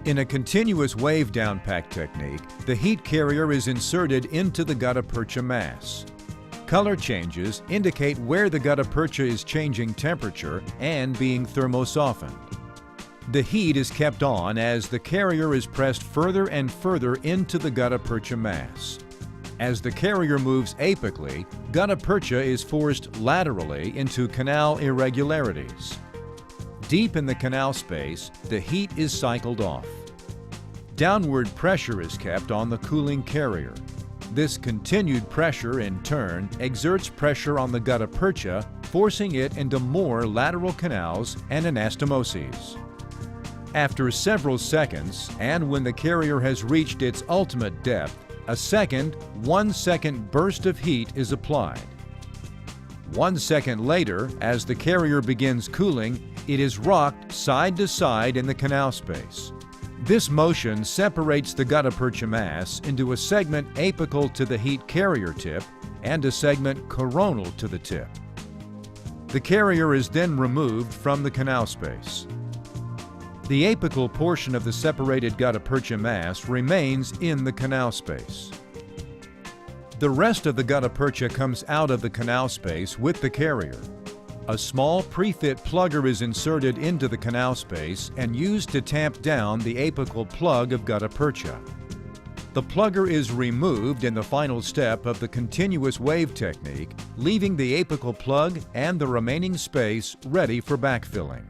In a continuous wave downpack technique, the heat carrier is inserted into the gutta-percha mass. Color changes indicate where the gutta-percha is changing temperature and being thermosoftened. The heat is kept on as the carrier is pressed further and further into the gutta-percha mass. As the carrier moves apically, gutta-percha is forced laterally into canal irregularities. Deep in the canal space, the heat is cycled off. Downward pressure is kept on the cooling carrier. This continued pressure, in turn, exerts pressure on the gutta-percha, forcing it into more lateral canals and anastomoses. After several seconds, and when the carrier has reached its ultimate depth, a second, 1-second burst of heat is applied. 1 second later, as the carrier begins cooling, it is rocked side to side in the canal space. This motion separates the gutta-percha mass into a segment apical to the heat carrier tip and a segment coronal to the tip. The carrier is then removed from the canal space. The apical portion of the separated gutta-percha mass remains in the canal space. The rest of the gutta-percha comes out of the canal space with the carrier. A small pre-fit plugger is inserted into the canal space and used to tamp down the apical plug of gutta-percha. The plugger is removed in the final step of the continuous wave technique, leaving the apical plug and the remaining space ready for backfilling.